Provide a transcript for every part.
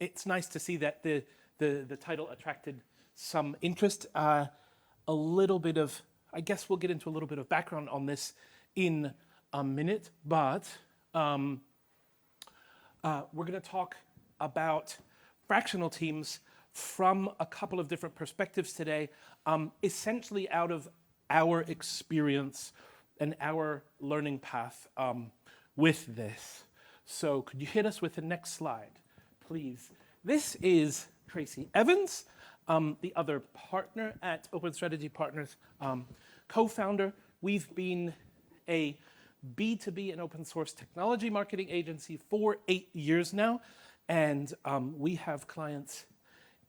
it's nice to see that the title attracted some interest. A little bit of, I guess we'll get into a little bit of background on this in a minute, but we're going to talk about fractional teams from a couple of different perspectives today, essentially out of our experience and our learning path with this. So could you hit us with the next slide, please? This is Tracy Evans, the other partner at Open Strategy Partners, co-founder. We've been a B2B and open source technology marketing agency for 8 years now, and we have clients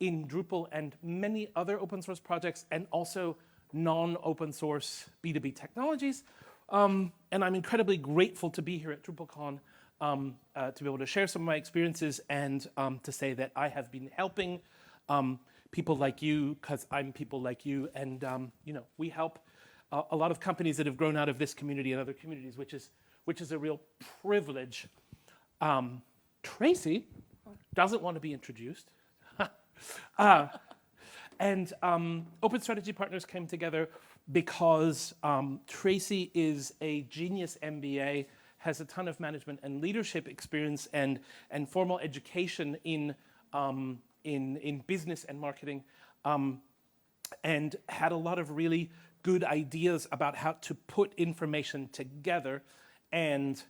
in Drupal and many other open source projects, and also non-open source B2B technologies. And I'm incredibly grateful to be here at DrupalCon to be able to share some of my experiences and to say that I have been helping people like you, because I'm people like you, and we help a lot of companies that have grown out of this community and other communities, which is a real privilege. Tracy doesn't want to be introduced. And Open Strategy Partners came together because Tracy is a genius MBA, has a ton of management and leadership experience and formal education in business and marketing, and had a lot of really good ideas about how to put information together. And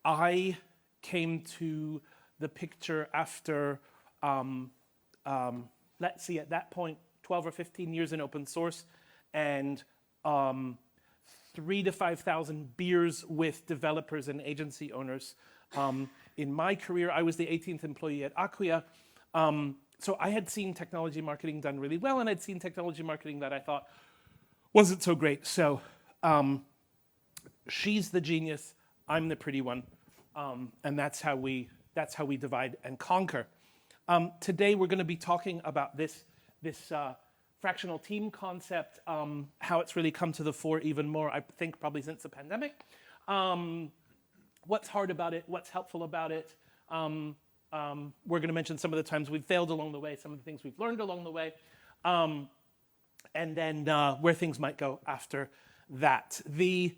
I came to the picture after, let's see, at that point, 12 or 15 years in open source, and 3,000 to 5,000 beers with developers and agency owners. In my career, I was the 18th employee at Acquia. So I had seen technology marketing done really well, and I'd seen technology marketing that I thought wasn't so great. So she's the genius, I'm the pretty one, and that's how we divide and conquer. Today we're going to be talking about this fractional team concept, how it's really come to the fore even more, I think, probably since the pandemic. What's hard about it, what's helpful about it. We're going to mention some of the times we've failed along the way, some of the things we've learned along the way, and then where things might go after that. The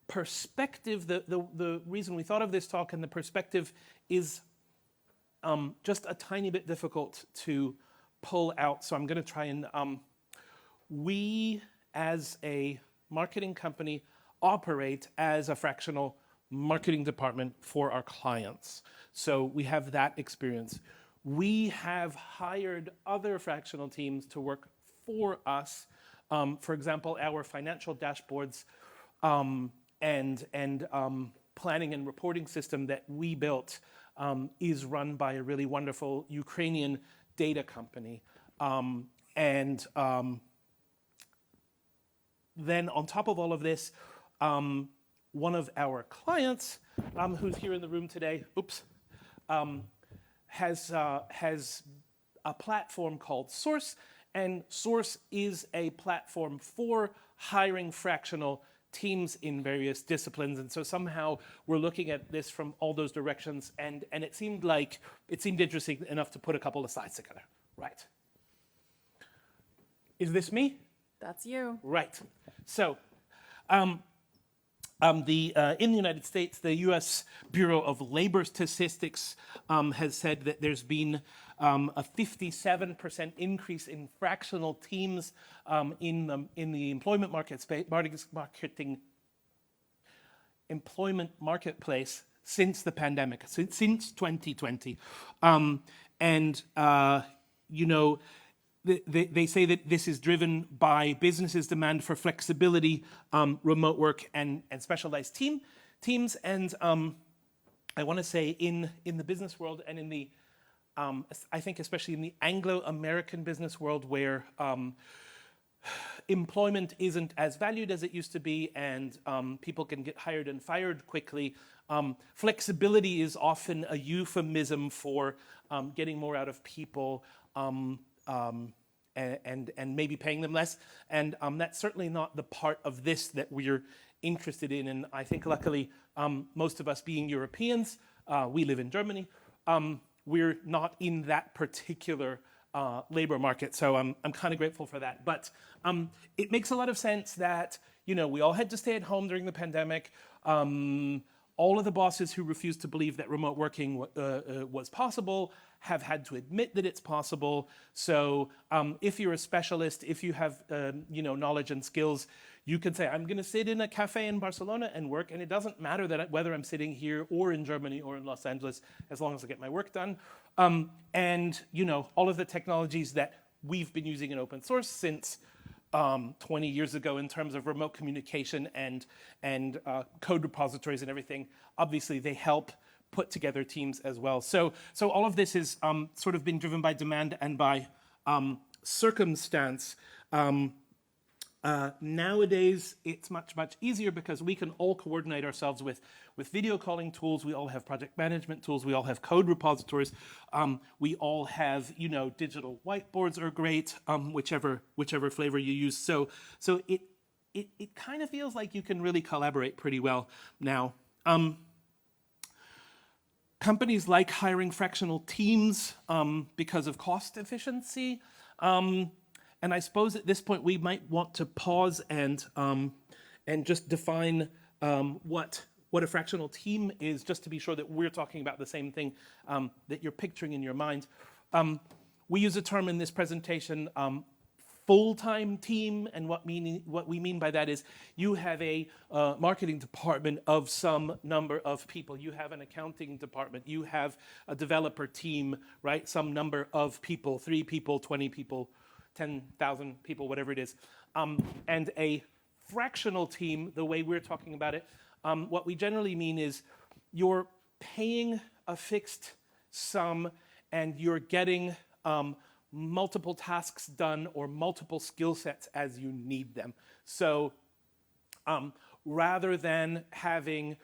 perspective, the reason we thought of this talk and the perspective is just a tiny bit difficult to pull out, so I'm going to try and, we as a marketing company operate as a fractional marketing department for our clients. So we have that experience. We have hired other fractional teams to work for us. For example, our financial dashboards and planning and reporting system that we built is run by a really wonderful Ukrainian data company. Then on top of all of this, one of our clients, who's here in the room today, has a platform called Source, and Source is a platform for hiring fractional teams in various disciplines. And so somehow we're looking at this from all those directions, and it seemed interesting enough to put a couple of slides together. Right. Is this me? That's you. Right. So in the United States, the U.S. Bureau of Labor Statistics has said that there's been a 57% increase in fractional teams in the employment marketplace since the pandemic, since 2020, They say that this is driven by businesses' demand for flexibility, remote work, and specialized teams. And I want to say in the business world and in the, I think especially in the Anglo-American business world, where employment isn't as valued as it used to be, and people can get hired and fired quickly, flexibility is often a euphemism for getting more out of people, and maybe paying them less. And that's certainly not the part of this that we're interested in. And I think luckily, most of us being Europeans, we live in Germany. We're not in that particular labor market, so I'm kind of grateful for that. But it makes a lot of sense that we all had to stay at home during the pandemic. All of the bosses who refused to believe that remote working was possible have had to admit that it's possible. So if you're a specialist, if you have knowledge and skills, you can say, I'm going to sit in a cafe in Barcelona and work, and it doesn't matter whether I'm sitting here or in Germany or in Los Angeles, as long as I get my work done. And all of the technologies that we've been using in open source since 20 years ago in terms of remote communication and code repositories and everything, obviously they help put together teams as well. So all of this is sort of been driven by demand and by circumstance. Nowadays, it's much, much easier because we can all coordinate ourselves with video calling tools. We all have project management tools. We all have code repositories. We all have, digital whiteboards are great, whichever flavor you use. So it kind of feels like you can really collaborate pretty well now. Companies like hiring fractional teams because of cost efficiency. And I suppose at this point we might want to pause and just define what a fractional team is, just to be sure that we're talking about the same thing that you're picturing in your mind. We use a term in this presentation, full-time team, and what we mean by that is you have a marketing department of some number of people. You have an accounting department. You have a developer team, right? Some number of people, 3 people, 20 people, 10,000 people, whatever it is. And a fractional team, the way we're talking about it, what we generally mean is you're paying a fixed sum and you're getting multiple tasks done or multiple skill sets as you need them. So rather than having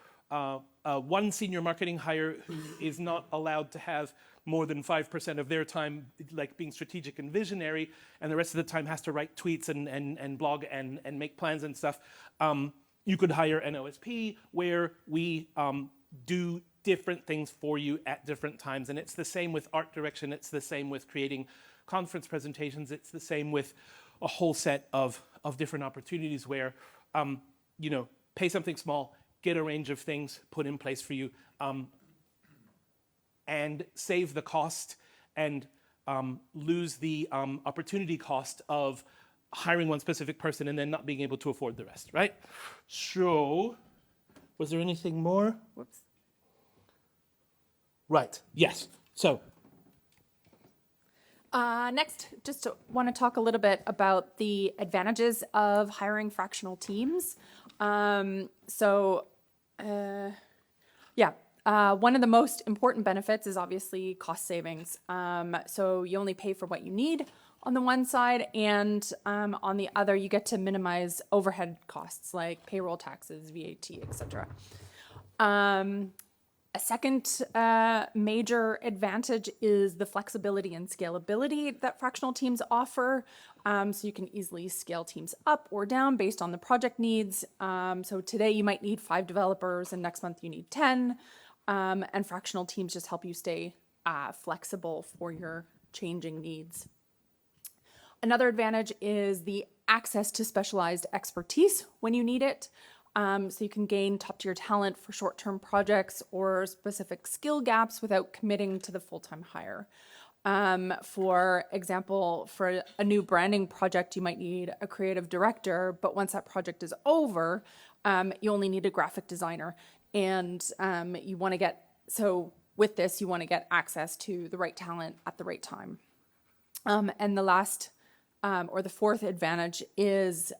one senior marketing hire who is not allowed to have more than 5% of their time like being strategic and visionary, and the rest of the time has to write tweets and blog and make plans and stuff, you could hire an OSP where we do different things for you at different times. And it's the same with art direction. It's the same with creating conference presentations. It's the same with a whole set of different opportunities where, pay something small, get a range of things put in place for you, and save the cost and lose the opportunity cost of hiring one specific person and then not being able to afford the rest, right? So, was there anything more? Whoops. Right, yes. So. Next, just want to talk a little bit about the advantages of hiring fractional teams. One of the most important benefits is obviously cost savings. So you only pay for what you need on the one side, and on the other, you get to minimize overhead costs like payroll taxes, VAT, etc. A second major advantage is the flexibility and scalability that fractional teams offer. So you can easily scale teams up or down based on the project needs. So today you might need 5 developers and next month you need 10. And fractional teams just help you stay flexible for your changing needs. Another advantage is the access to specialized expertise when you need it. So you can gain top-tier talent for short-term projects or specific skill gaps without committing to the full-time hire. For example, for a new branding project, you might need a creative director, but once that project is over, you only need a graphic designer. And you want to get access to the right talent at the right time. And the last or the fourth advantage is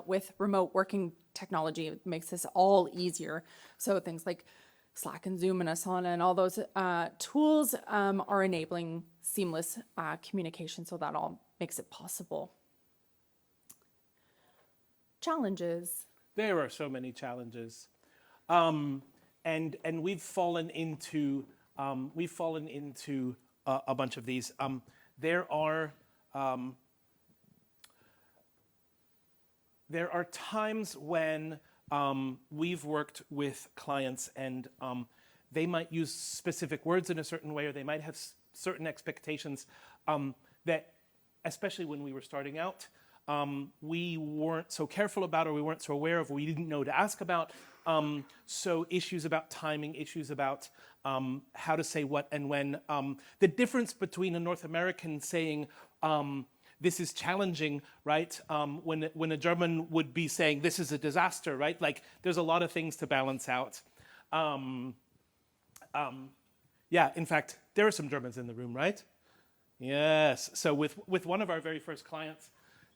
with remote working technology. It makes this all easier. So things like Slack and Zoom and Asana and all those tools are enabling seamless communication. So that all makes it possible. Challenges. There are so many challenges. And we've fallen into a bunch of these. There are times when we've worked with clients and they might use specific words in a certain way, or they might have certain expectations that, especially when we were starting out, we weren't so careful about, or we weren't so aware of, or we didn't know to ask about. So issues about timing, issues about how to say what and when. The difference between a North American saying, this is challenging, right? When a German would be saying, this is a disaster, right? Like, there's a lot of things to balance out. Yeah, in fact, there are some Germans in the room, right? Yes. So with one of our very first clients,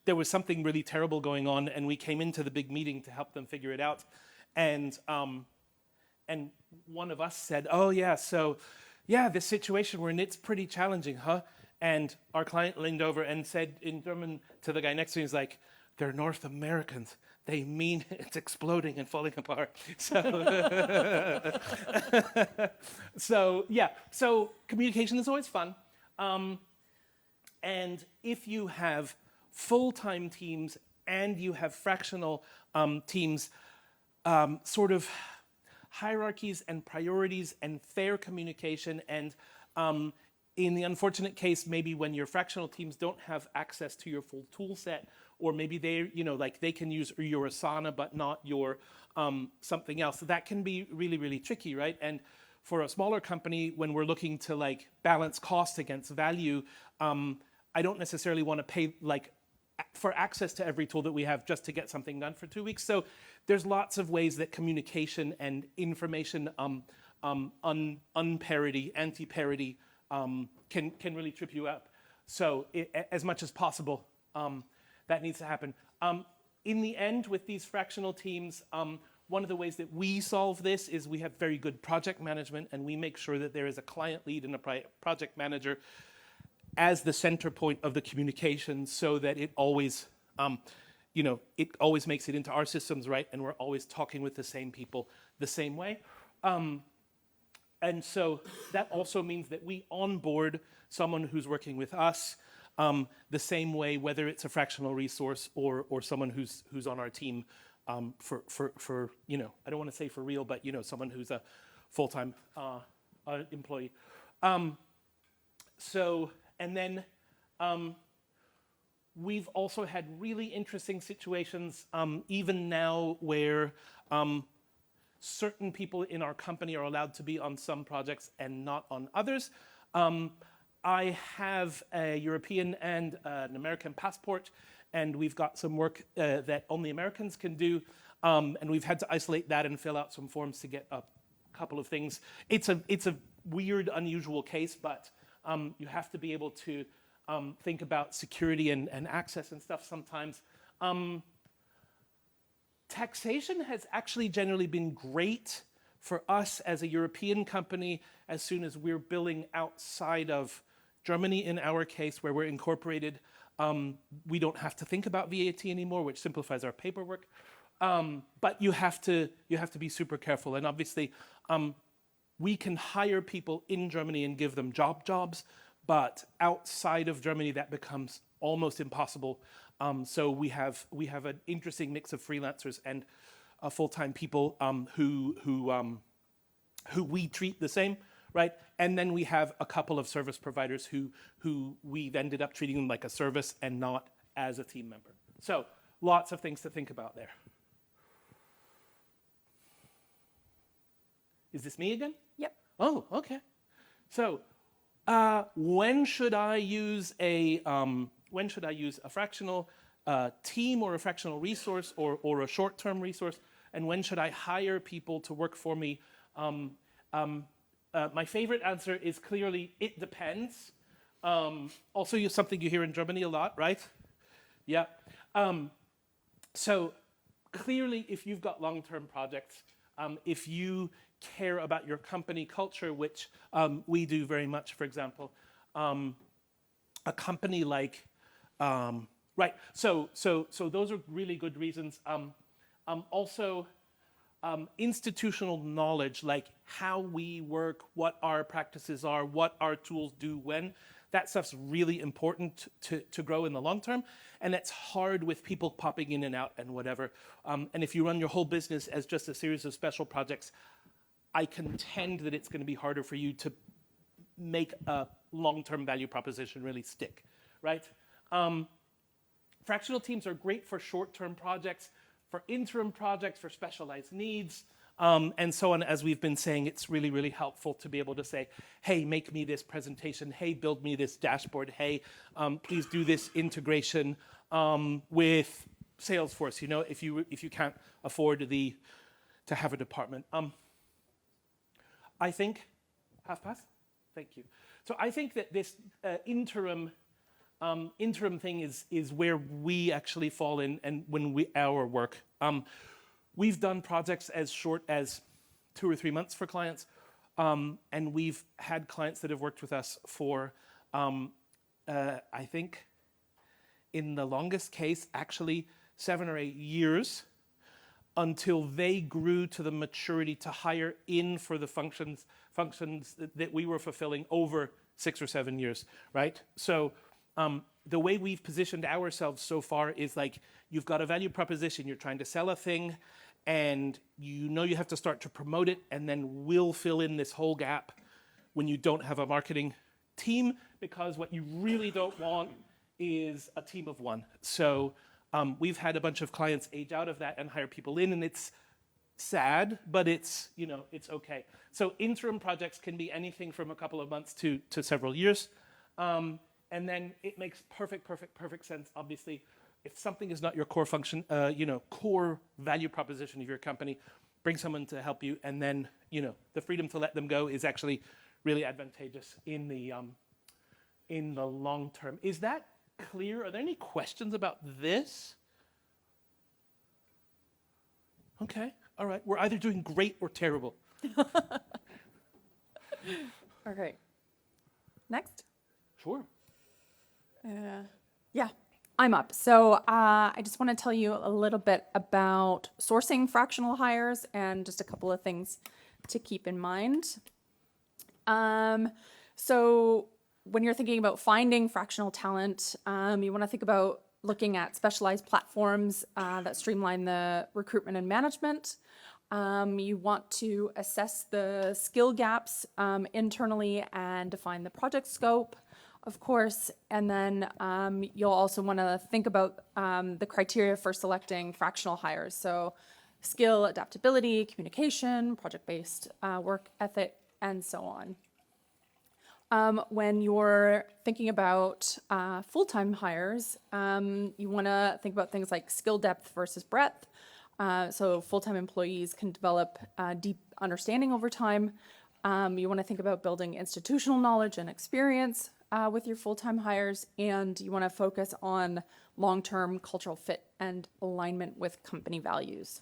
there was something really terrible going on, and we came into the big meeting to help them figure it out. And one of us said, oh yeah, so yeah, this situation we're in, it's pretty challenging, huh? And our client leaned over and said in German to the guy next to him, he's like, they're North Americans. They mean it's exploding and falling apart. So, so communication is always fun. And if you have full-time teams and you have fractional teams, sort of hierarchies and priorities and fair communication, and in the unfortunate case, maybe when your fractional teams don't have access to your full tool set, or maybe they, like they can use your Asana but not your something else. That can be really, really tricky, right? And for a smaller company, when we're looking to like balance cost against value, I don't necessarily want to pay like for access to every tool that we have just to get something done for 2 weeks. So there's lots of ways that communication and information unparity, anti-parity can really trip you up. So as much as possible, that needs to happen. In the end, with these fractional teams, one of the ways that we solve this is we have very good project management, and we make sure that there is a client lead and a project manager as the center point of the communication, so that it always, it always makes it into our systems, right? And we're always talking with the same people the same way. And so that also means that we onboard someone who's working with us the same way, whether it's a fractional resource or someone who's on our team for I don't want to say for real, but someone who's a full-time employee. And then we've also had really interesting situations, even now, where certain people in our company are allowed to be on some projects and not on others. I have a European and an American passport, and we've got some work that only Americans can do, and we've had to isolate that and fill out some forms to get a couple of things. It's a weird, unusual case, but you have to be able to think about security and access and stuff sometimes. Taxation has actually generally been great for us as a European company as soon as we're billing outside of Germany, in our case, where we're incorporated. We don't have to think about VAT anymore, which simplifies our paperwork. But you have to be super careful. And obviously, we can hire people in Germany and give them jobs, but outside of Germany, that becomes almost impossible. So we have an interesting mix of freelancers and full-time people who we treat the same, right? And then we have a couple of service providers who we've ended up treating them like a service and not as a team member. So lots of things to think about there. Is this me again? Yep. Oh, okay. So when should I use a fractional team or a fractional resource or a short-term resource? And when should I hire people to work for me? My favorite answer is clearly, it depends. Also, something you hear in Germany a lot, right? Yeah. So clearly, if you've got long-term projects, if you care about your company culture, which we do very much, for example, a company like, right, so those are really good reasons. Also, institutional knowledge, like how we work, what our practices are, what our tools do when, that stuff's really important to grow in the long term, and it's hard with people popping in and out and whatever. And if you run your whole business as just a series of special projects, I contend that it's going to be harder for you to make a long-term value proposition really stick, right? Fractional teams are great for short-term projects, for interim projects, for specialized needs, and so on. As we've been saying, it's really, really helpful to be able to say, hey, make me this presentation. Hey, build me this dashboard. Hey, please do this integration with Salesforce. You know, if you can't afford to have a department. I think, half past? Thank you. So I think that this interim thing is where we actually fall in, and when our work. We've done projects as short as 2 or 3 months for clients, and we've had clients that have worked with us for, I think, in the longest case, actually 7 or 8 years, until they grew to the maturity to hire in for the functions that we were fulfilling over 6 or 7 years, right? So the way we've positioned ourselves so far is like, you've got a value proposition, you're trying to sell a thing, and you know you have to start to promote it, and then we'll fill in this whole gap when you don't have a marketing team, because what you really don't want is a team of one. So we've had a bunch of clients age out of that and hire people in, and it's sad, but it's, you know, it's okay. So interim projects can be anything from a couple of months to several years. And then it makes perfect sense, obviously, if something is not your core function, core value proposition of your company, bring someone to help you, and then, you know, the freedom to let them go is actually really advantageous in the long term. Is that clear? Are there any questions about this? Okay, all right. We're either doing great or terrible. Okay. Next. Sure. Yeah, I'm up. So I just want to tell you a little bit about sourcing fractional hires and just a couple of things to keep in mind. So when you're thinking about finding fractional talent, you want to think about looking at specialized platforms that streamline the recruitment and management. You want to assess the skill gaps internally and define the project scope, of course. And then you'll also want to think about the criteria for selecting fractional hires. So skill, adaptability, communication, project-based work ethic, and so on. When you're thinking about full-time hires, you want to think about things like skill depth versus breadth. So full-time employees can develop deep understanding over time. You want to think about building institutional knowledge and experience with your full-time hires, and you want to focus on long-term cultural fit and alignment with company values.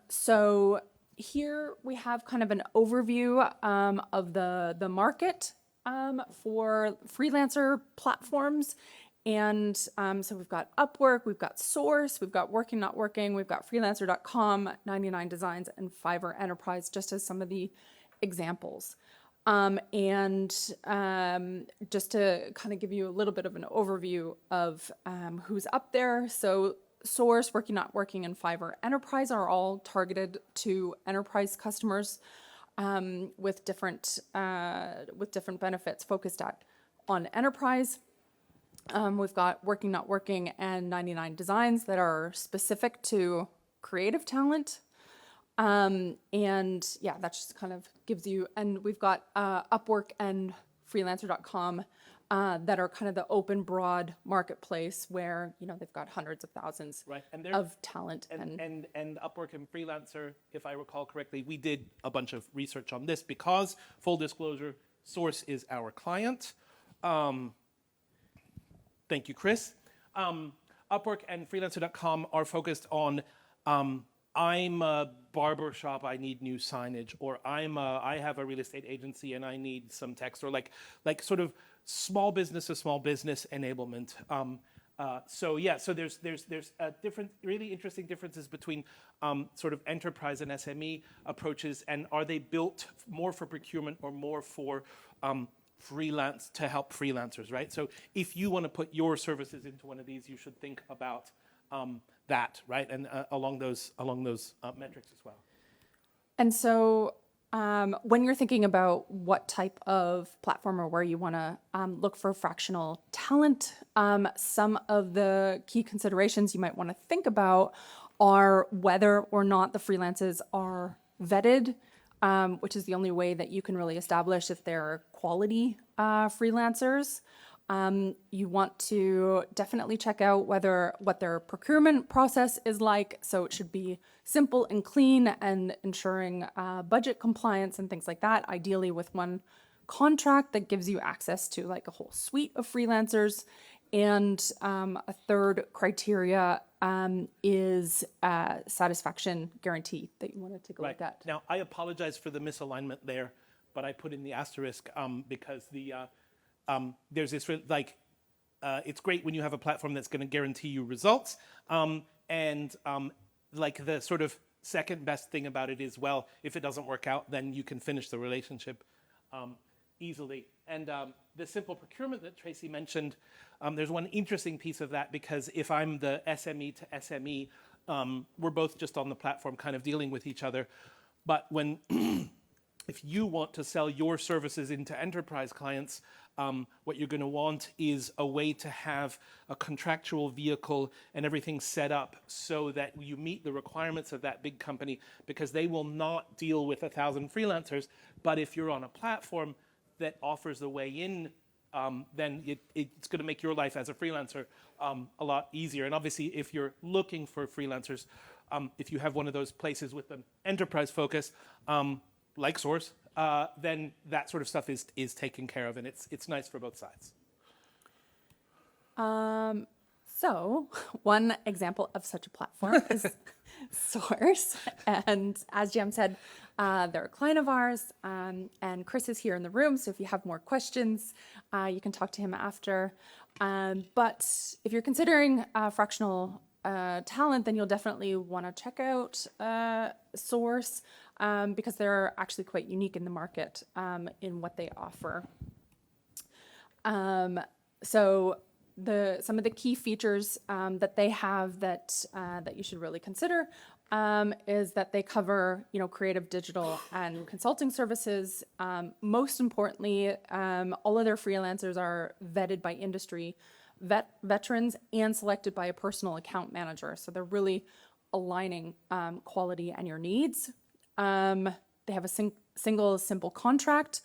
So here we have kind of an overview of the market for freelancer platforms. And so we've got Upwork, we've got Source, we've got Working Not Working, we've got Freelancer.com, 99 Designs, and Fiverr Enterprise, just as some of the examples. And just to kind of give you a little bit of an overview of who's up there. So Source, Working Not Working, and Fiverr Enterprise are all targeted to enterprise customers with different benefits focused on enterprise. We've got Working Not Working and 99 Designs that are specific to creative talent. And yeah, that just kind of gives you, and we've got Upwork and Freelancer.com that are kind of the open, broad marketplace where, you know, they've got hundreds of thousands of talent. And Upwork and Freelancer, if I recall correctly, we did a bunch of research on this because, full disclosure, Source is our client. Thank you, Chris. Upwork and Freelancer.com are focused on I'm a barber shop, I need new signage, or I have a real estate agency and I need some text, or like sort of small business enablement. So there's different, really interesting differences between sort of enterprise and SME approaches, and are they built more for procurement or more for freelance to help freelancers, right? So if you want to put your services into one of these, you should think about that, right? And along those metrics as well. And so when you're thinking about what type of platform or where you want to look for fractional talent, some of the key considerations you might want to think about are whether or not the freelancers are vetted, which is the only way that you can really establish if they're quality freelancers. You want to definitely check out what their procurement process is like. So it should be simple and clean and ensuring budget compliance and things like that, ideally with one contract that gives you access to like a whole suite of freelancers. And a third criteria is satisfaction guarantee that you want to take a look at. Now, I apologize for the misalignment there, but I put in the asterisk because there's this it's great when you have a platform that's going to guarantee you results, and like the sort of second best thing about it is, well, if it doesn't work out, then you can finish the relationship easily. And the simple procurement that Tracy mentioned, there's one interesting piece of that, because if I'm the SME to SME, we're both just on the platform kind of dealing with each other. But when if you want to sell your services into enterprise clients, what you're going to want is a way to have a contractual vehicle and everything set up so that you meet the requirements of that big company, because they will not deal with 1,000 freelancers. But if you're on a platform that offers the way in, then it's going to make your life as a freelancer a lot easier. And obviously, if you're looking for freelancers, if you have one of those places with an enterprise focus, like Source, then that sort of stuff is taken care of, and it's nice for both sides. So one example of such a platform is Source. And as Jem said, they're a client of ours, and Chris is here in the room. So if you have more questions, you can talk to him after. But if you're considering fractional talent, then you'll definitely want to check out Source, because they're actually quite unique in the market in what they offer. So some of the key features that they have that you should really consider is that they cover, creative, digital, and consulting services. Most importantly, all of their freelancers are vetted by industry veterans and selected by a personal account manager. So they're really aligning quality and your needs. They have a single simple contract,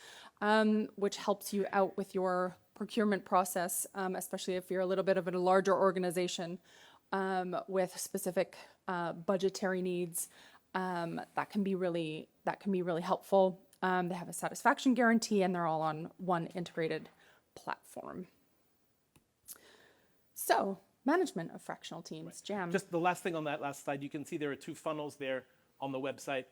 which helps you out with your procurement process, especially if you're a little bit of a larger organization with specific budgetary needs. That can be really helpful. They have a satisfaction guarantee, and they're all on one integrated platform. So, management of fractional teams, Jam. Just the last thing on that last slide, you can see there are 2 funnels there on the website.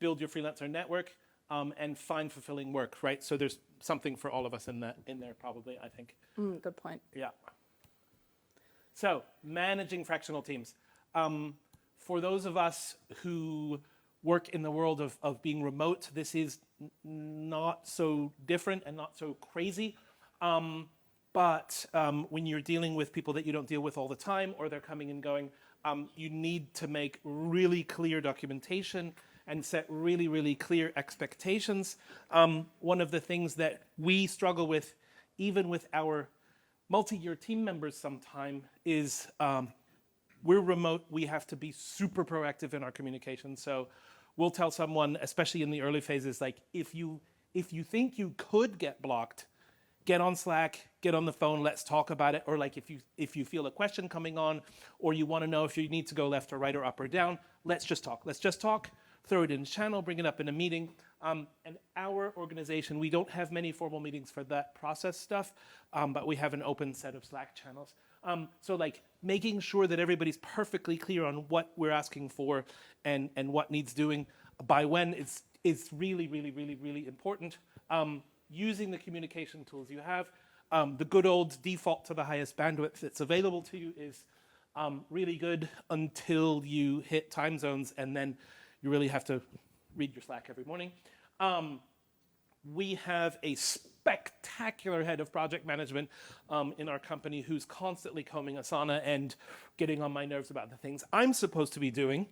Build your freelancer network and find fulfilling work, right? So there's something for all of us in there probably, I think. Good point. Yeah. So managing fractional teams. For those of us who work in the world of being remote, this is not so different and not so crazy. But when you're dealing with people that you don't deal with all the time, or they're coming and going, you need to make really clear documentation and set really, really clear expectations. One of the things that we struggle with, even with our multi-year team members sometime, is we're remote. We have to be super proactive in our communication. So we'll tell someone, especially in the early phases, like if you think you could get blocked, get on Slack, get on the phone, let's talk about it. Or like if you feel a question coming on, or you want to know if you need to go left or right or up or down, let's just talk. Let's just talk, throw it in the channel, bring it up in a meeting. And our organization, we don't have many formal meetings for that process stuff, but we have an open set of Slack channels. So like making sure that everybody's perfectly clear on what we're asking for and what needs doing by when is really, really, really, really important. Using the communication tools you have. The good old default to the highest bandwidth that's available to you is really good until you hit time zones, and then you really have to read your Slack every morning. We have a spectacular head of project management in our company who's constantly combing Asana and getting on my nerves about the things I'm supposed to be doing.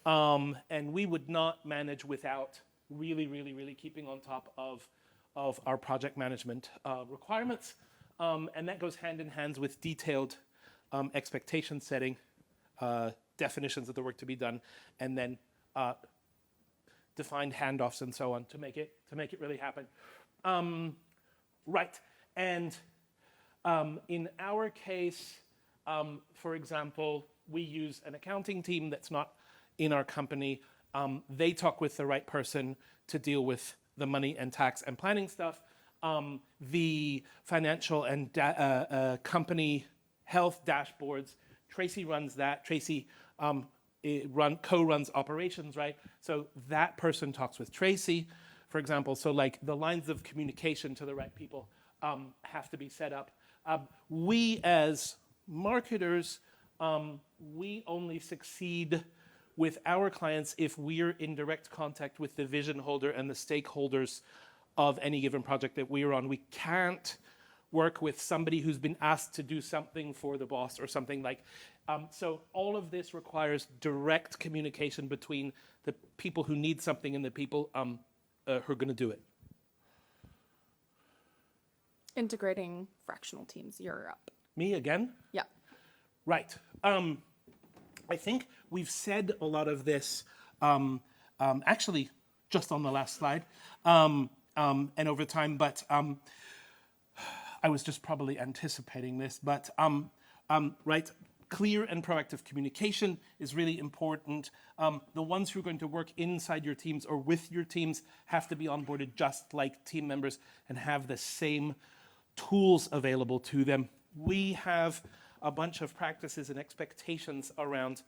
And we would not manage without really keeping on top of our project management requirements. And that goes hand in hand with detailed expectation setting, definitions of the work to be done, and then defined handoffs and so on to make it really happen. Right, and in our case, for example, we use an accounting team that's not in our company. They talk with the right person to deal with the money and tax and planning stuff. The financial and company health dashboards, Tracy runs that. Tracy co-runs operations, right? So that person talks with Tracy, for example. So like the lines of communication to the right people have to be set up. We as marketers, we only succeed with our clients if we're in direct contact with the vision holder and the stakeholders of any given project that we're on. We can't work with somebody who's been asked to do something for the boss or something like. So all of this requires direct communication between the people who need something and the people who are going to do it. Integrating fractional teams, you're up. Me again? Yeah. Right. I think we've said a lot of this, actually, just on the last slide, and over time, but I was just probably anticipating this, but right, clear and proactive communication is really important. The ones who are going to work inside your teams or with your teams have to be onboarded just like team members and have the same tools available to them. We have a bunch of practices and expectations around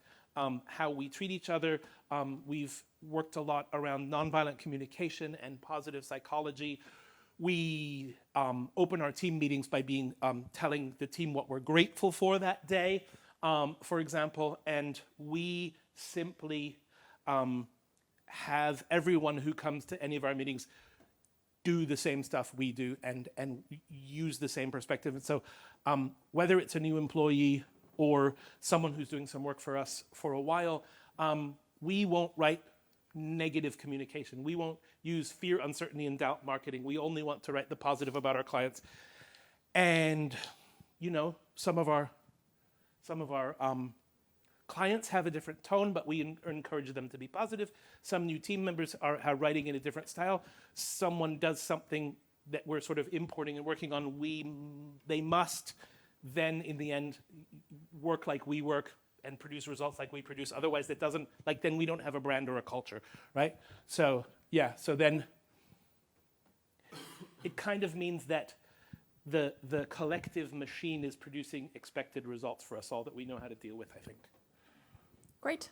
how we treat each other. We've worked a lot around nonviolent communication and positive psychology. We open our team meetings by telling the team what we're grateful for that day, for example, and we simply have everyone who comes to any of our meetings do the same stuff we do and use the same perspective. And so whether it's a new employee or someone who's doing some work for us for a while, we won't write negative communication. We won't use fear, uncertainty, and doubt marketing. We only want to write the positive about our clients. And, you know, some of our clients have a different tone, but we encourage them to be positive. Some new team members are writing in a different style. Someone does something that we're sort of importing and working on. They must then, in the end, work like we work and produce results like we produce. Otherwise, that doesn't, like, then we don't have a brand or a culture, right? So, yeah, so then it kind of means that the collective machine is producing expected results for us all that we know how to deal with, I think. Great.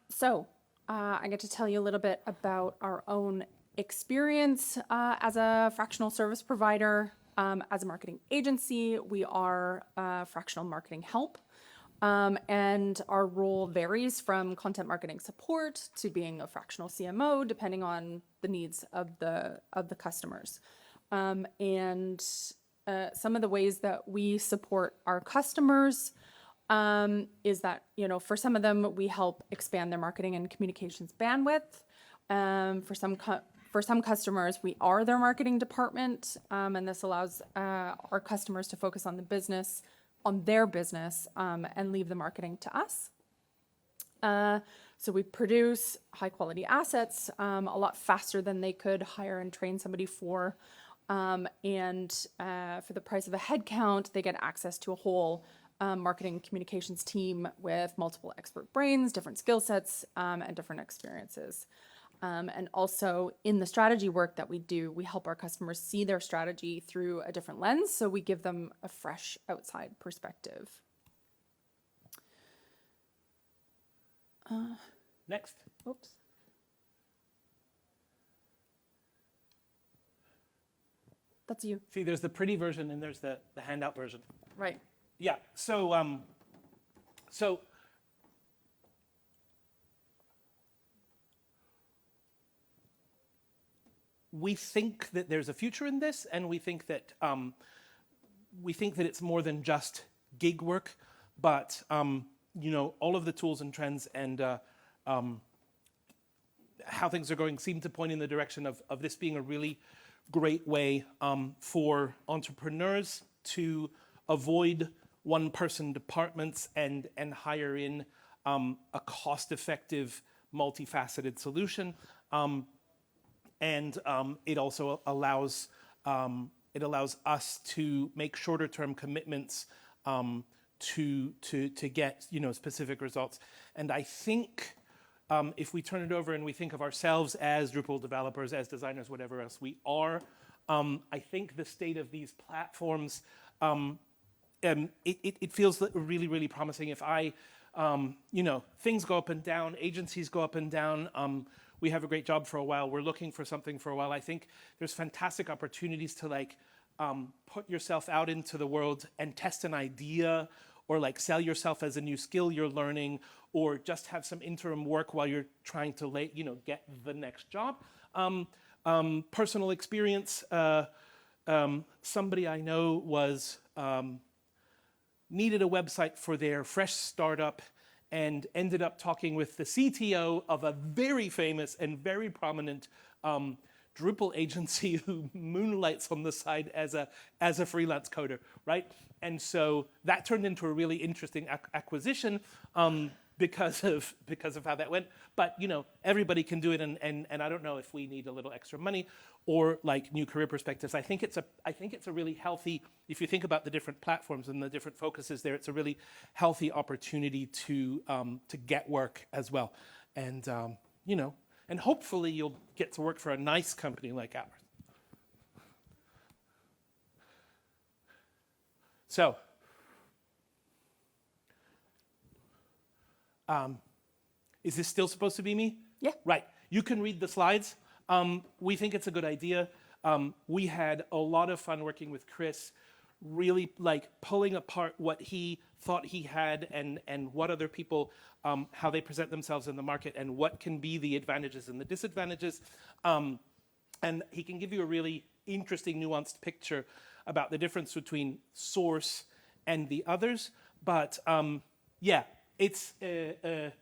So I get to tell you a little bit about our own experience as a fractional service provider. As a marketing agency, we are fractional marketing help. And our role varies from content marketing support to being a fractional CMO, depending on the needs of the customers. And some of the ways that we support our customers is that, you know, for some of them, we help expand their marketing and communications bandwidth. For some customers, we are their marketing department, and this allows our customers to focus on their business, and leave the marketing to us. So we produce high quality assets a lot faster than they could hire and train somebody for. And for the price of a head count, they get access to a whole marketing communications team with multiple expert brains, different skill sets, and different experiences. And also in the strategy work that we do, we help our customers see their strategy through a different lens. So we give them a fresh outside perspective. Next. Oops. That's you. See, there's the pretty version and there's the handout version. Right. Yeah, so we think that there's a future in this, and we think that it's more than just gig work, but all of the tools and trends and how things are going seem to point in the direction of this being a really great way for entrepreneurs to avoid one-person departments and hire in a cost-effective, multifaceted solution. And it also allows us to make shorter-term commitments to get specific results. And I think if we turn it over and we think of ourselves as Drupal developers, as designers, whatever else we are, I think the state of these platforms, it feels really, really promising. If things go up and down, agencies go up and down. We have a great job for a while. We're looking for something for a while. I think there's fantastic opportunities to put yourself out into the world and test an idea, or sell yourself as a new skill you're learning, or just have some interim work while you're trying to get the next job. Personal experience. Somebody I know needed a website for their fresh startup and ended up talking with the CTO of a very famous and very prominent Drupal agency who moonlights on the side as a freelance coder, right? And so that turned into a really interesting acquisition because of how that went. But everybody can do it, and I don't know if we need a little extra money or new career perspectives. I think it's a really healthy, if you think about the different platforms and the different focuses there, it's a really healthy opportunity to get work as well, and and hopefully you'll get to work for a nice company like ours. So, is this still supposed to be me? Yeah. Right. You can read the slides. We think it's a good idea. We had a lot of fun working with Chris, really pulling apart what he thought he had and what other people, how they present themselves in the market, and what can be the advantages and the disadvantages. And he can give you a really interesting, nuanced picture about the difference between source and the others. But it's and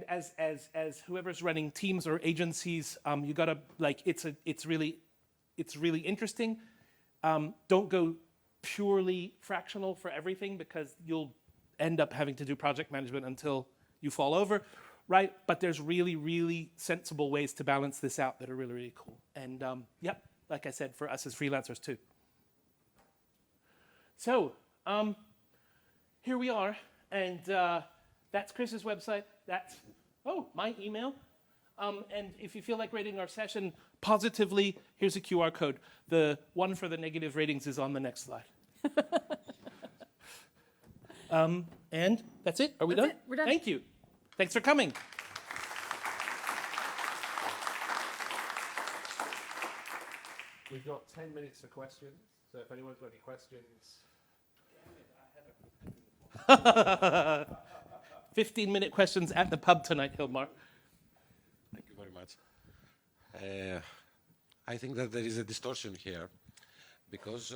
as whoever's running teams or agencies, you gotta it's really interesting. Don't go purely fractional for everything, because you'll end up having to do project management until you fall over, right? But there's really, really sensible ways to balance this out that are really, really cool. And like I said, for us as freelancers too. So here we are, and that's Chris's website. That's my email. And if you feel like rating our session positively, here's a QR code. The one for the negative ratings is on the next slide. And that's it. Are we done? We're done. Thank you. Thanks for coming. We've got 10 minutes for questions, so if anyone's got any questions. 15-minute questions at the pub tonight, Hilmar. Thank you very much. I think that there is a distortion here, because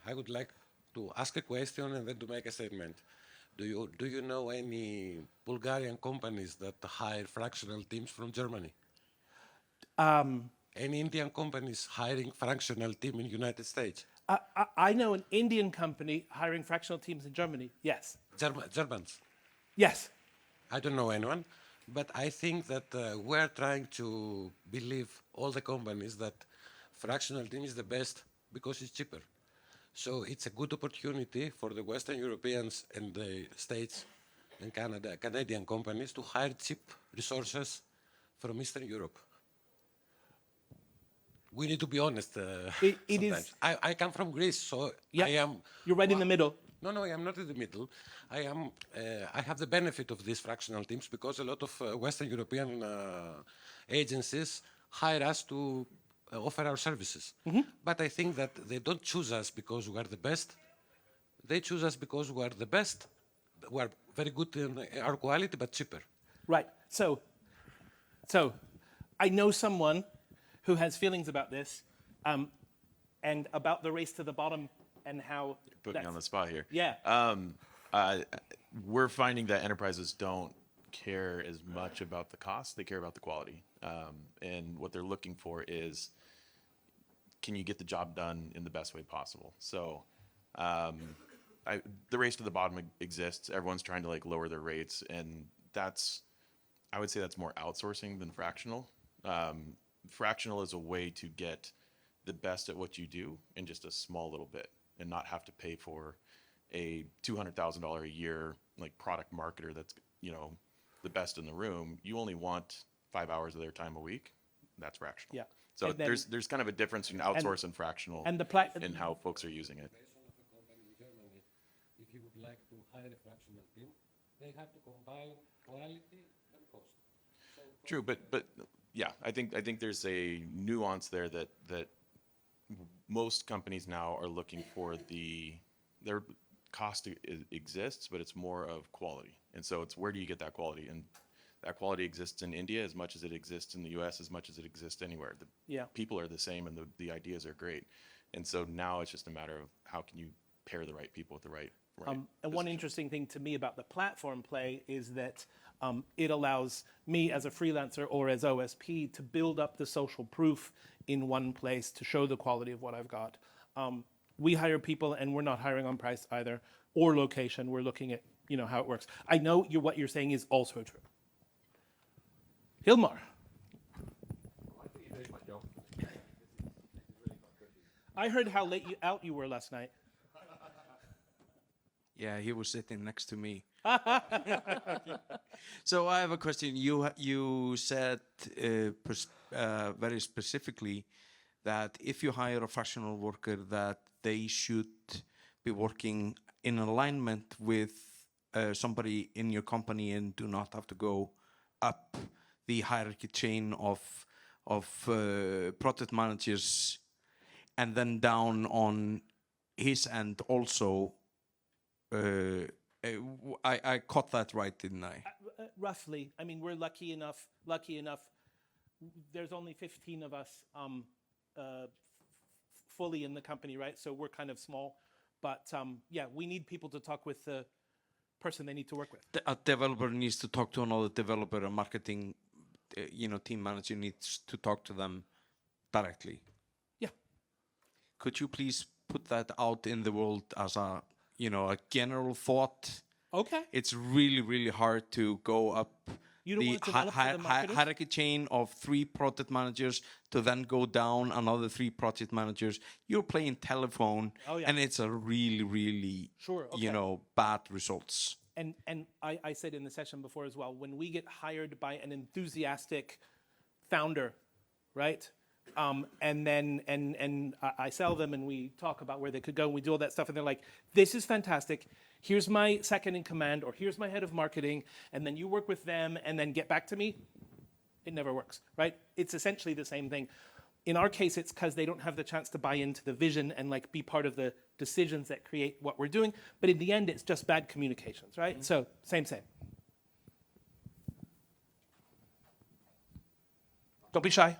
I would like to ask a question and then to make a statement. Do you know any Bulgarian companies that hire fractional teams from Germany? Any Indian companies hiring fractional team in United States? I know an Indian company hiring fractional teams in Germany. Yes. Germans? Yes. I don't know anyone, but I think that we're trying to believe all the companies that fractional team is the best because it's cheaper. So it's a good opportunity for the Western Europeans and the States and Canada, Canadian companies to hire cheap resources from Eastern Europe. We need to be honest. It is. I come from Greece, so I am. You're right in the middle. No, I am not in the middle. I have the benefit of these fractional teams because a lot of Western European agencies hire us to offer our services. Mm-hmm. But I think that they don't choose us because we are the best. They choose us because we are the best. We are very good in our quality, but cheaper. Right. So I know someone who has feelings about this, and about the race to the bottom and how. Put me on the spot here. Yeah. We're finding that enterprises don't care as much about the cost; they care about the quality. And what they're looking for is, can you get the job done in the best way possible? So, the race to the bottom exists. Everyone's trying to like lower their rates, and I would say that's more outsourcing than fractional. Fractional is a way to get the best at what you do in just a small little bit, and not have to pay for a $200,000 a year like product marketer that's the best in the room. You only want 5 hours of their time a week. That's fractional. Yeah. So And then- there's kind of a difference between outsource and fractional, and and how folks are using it. Based on a company in Germany, if you would like to hire a fractional team, they have to combine quality and cost. So True, but yeah, I think there's a nuance there that most companies now are looking for their cost exists, but it's more of quality. And so it's, where do you get that quality? And that quality exists in India as much as it exists in the US, as much as it exists anywhere. The Yeah. people are the same, and the ideas are great. And so now it's just a matter of how can you pair the right people with the right And one position. interesting thing to me about the platform play is that it allows me as a freelancer or as OSP to build up the social proof in one place to show the quality of what I've got. We hire people, and we're not hiring on price either or location. We're looking at how it works. I know what you're saying is also true. Hilmar, I heard how late out you were last night. Yeah, he was sitting next to me. So I have a question. You said very specifically that if you hire a fractional worker, that they should be working in alignment with somebody in your company and do not have to go up the hierarchy chain of project managers and then down on his end also. I caught that right, didn't I? Roughly. I mean, we're lucky enough. There's only 15 of us fully in the company, right? So we're kind of small. But yeah, we need people to talk with the person they need to work with. A developer needs to talk to another developer. A marketing, team manager needs to talk to them directly. Yeah. Could you please put that out in the world as a general thought? Okay. It's really, really hard to go up You don't the want to develop for the marketers? hierarchy chain of 3 project managers to then go down another 3 project managers. You're playing telephone, Oh, yeah. and it's a really, really, Sure, okay. bad results. And I said in the session before as well, when we get hired by an enthusiastic founder, right? And then I sell them, and we talk about where they could go, and we do all that stuff, and they're like, this is fantastic. Here's my second in command, or here's my head of marketing, and then you work with them and then get back to me. It never works, right? It's essentially the same thing. In our case, it's because they don't have the chance to buy into the vision and like be part of the decisions that create what we're doing. But in the end, it's just bad communications, right? So same. Don't be shy.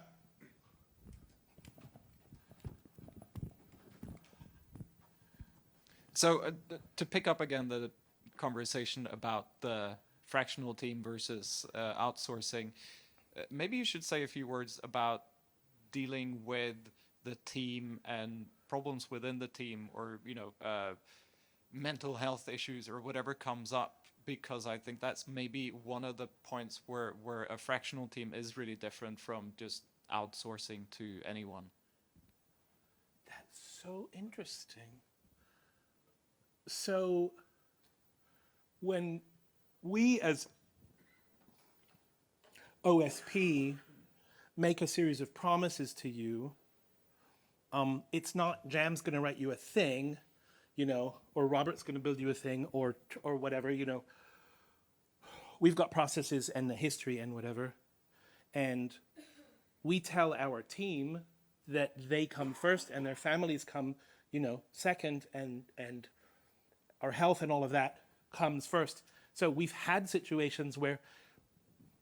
So to pick up again the conversation about the fractional team versus outsourcing, maybe you should say a few words about dealing with the team and problems within the team, or mental health issues or whatever comes up, because I think that's maybe one of the points where a fractional team is really different from just outsourcing to anyone. That's so interesting. So when we as OSP make a series of promises to you, it's not Jam's going to write you a thing, or Robert's going to build you a thing, or whatever, We've got processes and the history and whatever, and we tell our team that they come first and their families come, second, and our health and all of that comes first. So we've had situations where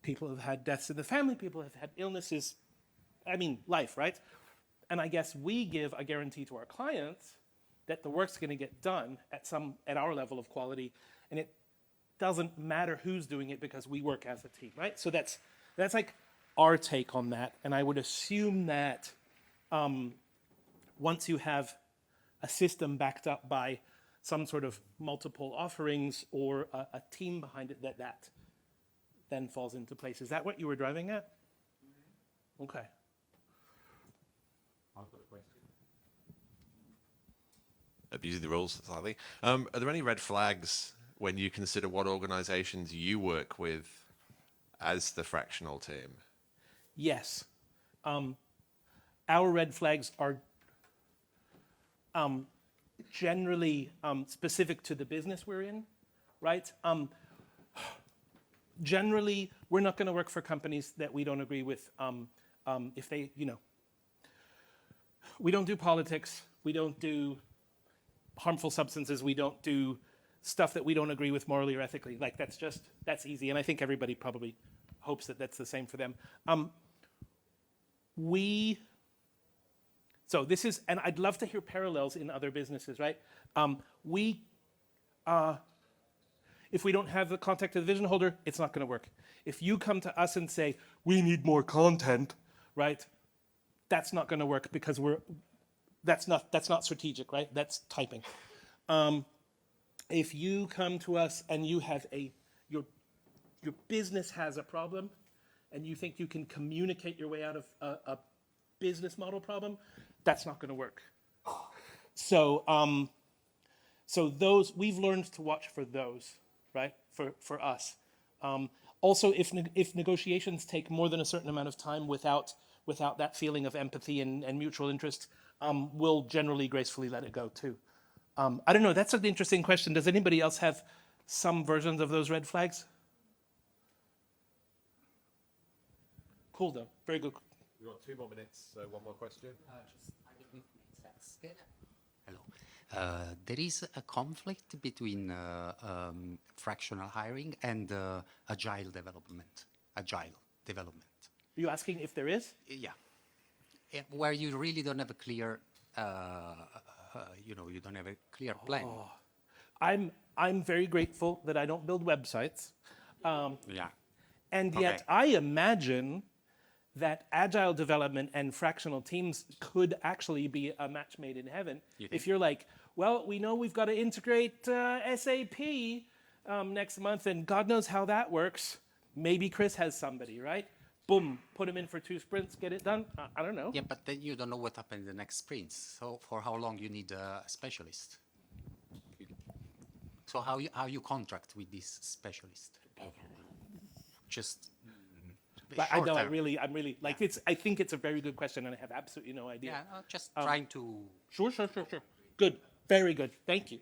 people have had deaths in the family, people have had illnesses, I mean, life, right? And I guess we give a guarantee to our clients that the work's going to get done at our level of quality, and it doesn't matter who's doing it because we work as a team, right? So that's like our take on that, and I would assume that once you have a system backed up by some sort of multiple offerings or a team behind it, that then falls into place. Is that what you were driving at? Okay. I've got a question. Abusing the rules slightly. Are there any red flags when you consider what organizations you work with as the fractional team? Yes. Our red flags are generally specific to the business we're in, right? Generally, we're not going to work for companies that we don't agree with. If they, we don't do politics, we don't do harmful substances, we don't do stuff that we don't agree with morally or ethically. Like that's easy, and I think everybody probably hopes that that's the same for them. So this is, and I'd love to hear parallels in other businesses, right? If we don't have the contact of the vision holder, it's not going to work. If you come to us and say, we need more content, right? That's not going to work because that's not strategic, right? That's typing. If you come to us and you have your business has a problem and you think you can communicate your way out of a business model problem, that's not going to work. So those, we've learned to watch for those, right? For us. Also, if negotiations take more than a certain amount of time without that feeling of empathy and mutual interest, we'll generally gracefully let it go too. I don't know, that's an interesting question. Does anybody else have some versions of those red flags? Cool though, very good. We've got 2 more minutes, so one more question. Hello. There is a conflict between fractional hiring and agile development. Agile development. Are you asking if there is? Yeah. Where you really don't have a clear, you don't have a clear plan. I'm very grateful that I don't build websites. Yeah. And yet I imagine that agile development and fractional teams could actually be a match made in heaven. If you're like, well, we know we've got to integrate SAP next month, and God knows how that works. Maybe Chris has somebody, right? Boom, put him in for 2 sprints, get it done. I don't know. Yeah, but then you don't know what happened in the next sprints. So for how long you need a specialist? So how you contract with this specialist? Just But I know, I'm really like it's. I think it's a very good question, and I have absolutely no idea. Yeah, just trying to. Sure. Good, very good. Thank you.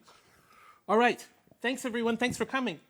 All right, thanks everyone. Thanks for coming.